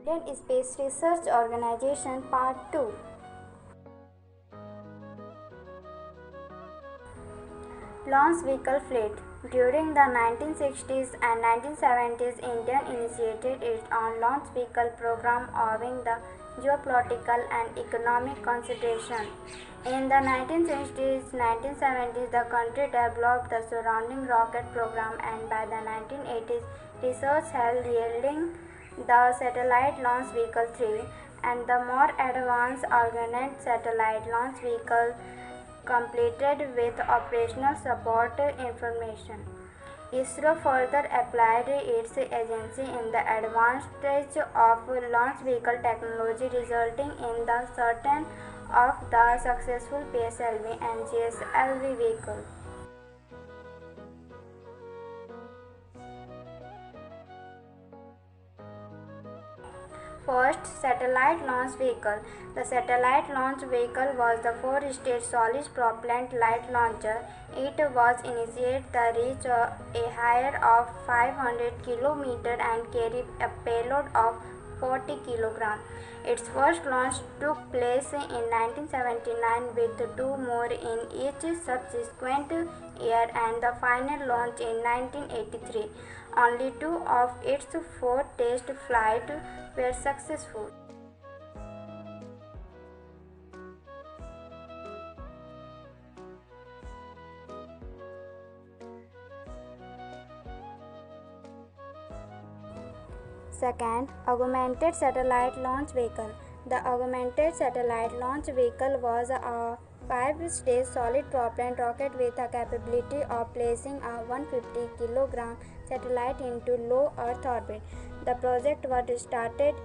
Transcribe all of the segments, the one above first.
Indian Space Research Organization Part 2. Launch Vehicle Fleet. During the 1960s and 1970s, India initiated its own launch vehicle program owing the geopolitical and economic consideration. In the 1960s, 1970s, the country developed the surrounding rocket program, and by the 1980s, research held yielding the Satellite Launch Vehicle 3 and the more advanced Argonaut Satellite Launch Vehicle completed with operational support information. ISRO further applied its agency in the advantage of launch vehicle technology, resulting in the certain of the successful PSLV and GSLV vehicles. First, satellite launch vehicle. The satellite launch vehicle was the four-stage solid propellant light launcher. It was initiated the reach a higher of 500 km and carried a payload of 40 kg. Its first launch took place in 1979 with two more in each subsequent year and the final launch in 1983. Only two of its four test flights were successful. Second, Augmented Satellite Launch Vehicle. The Augmented Satellite Launch Vehicle was a five-stage solid propellant rocket with a capability of placing a 150 kg satellite into low Earth orbit. The project was started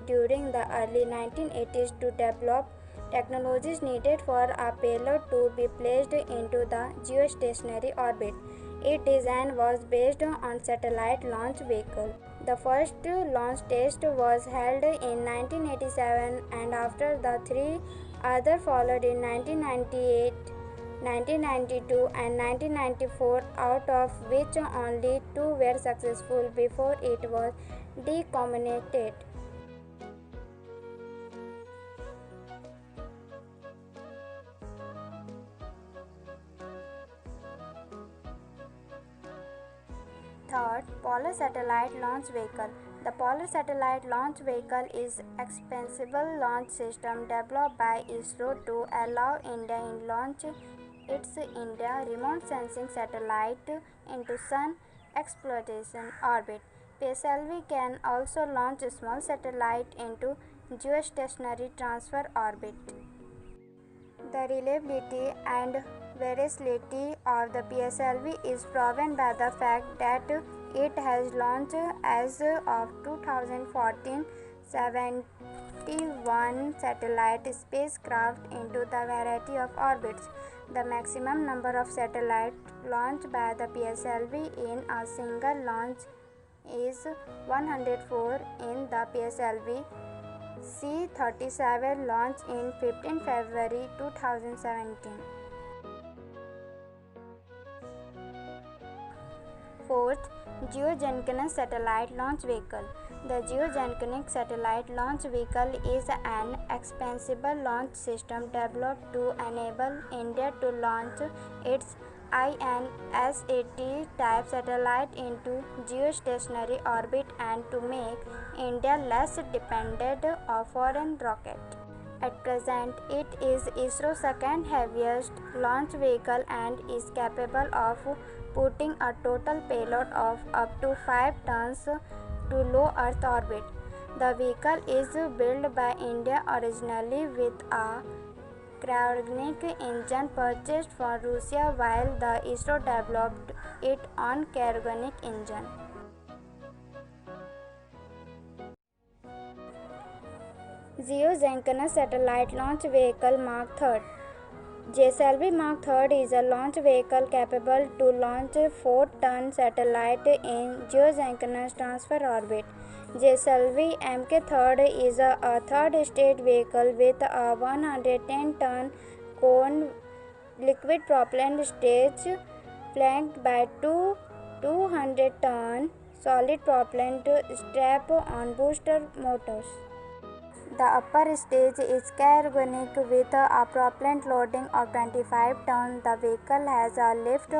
during the early 1980s to develop technologies needed for a payload to be placed into the geostationary orbit. Its design was based on satellite launch vehicle. The first launch test was held in 1987 and after the three others followed in 1998, 1992 and 1994, out of which only two were successful before it was decommissioned. Third, Polar Satellite Launch Vehicle. The Polar Satellite Launch Vehicle is an expansible launch system developed by ISRO to allow India to launch its India remote sensing satellite into Sun exploration orbit. PSLV can also launch a small satellite into geostationary transfer orbit. The reliability and veracity of the PSLV is proven by the fact that it has launched as of 2014 71 satellite spacecraft into the variety of orbits. The maximum number of satellites launched by the PSLV in a single launch is 104 in the PSLV C-37 launch in 15 February 2017. Fourth, Geosynchronous Satellite Launch Vehicle. The Geosynchronous Satellite Launch Vehicle is an expansible launch system developed to enable India to launch its INSAT type satellite into geostationary orbit and to make India less dependent on foreign rockets. At present, it is ISRO's second heaviest launch vehicle and is capable of putting a total payload of up to 5 tons to low Earth orbit. The vehicle is built by India originally with a cryogenic engine purchased from Russia while the ISRO developed its own cryogenic engine. Geosynchronous Satellite Launch Vehicle Mark III. GSLV Mark III is a launch vehicle capable to launch a 4-ton satellite in geosynchronous transfer orbit. GSLV Mk3 is a third-stage vehicle with a 110-ton cone liquid propellant stage flanked by two 200-ton solid propellant strap-on booster motors. The upper stage is cryogenic with a propellant loading of 25 tons. The vehicle has a lift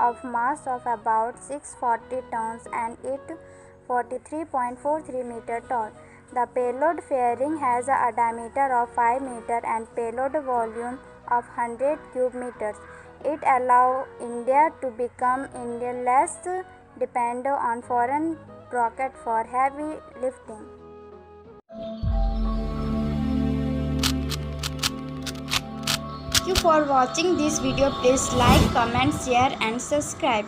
of mass of about 640 tons and it 43.43 meter tall. The payload fairing has a diameter of 5 meter and payload volume of 100 cube meters. It allows India to become less dependent on foreign rockets for heavy lifting. Thank you for watching this video. Please like, comment, share and subscribe.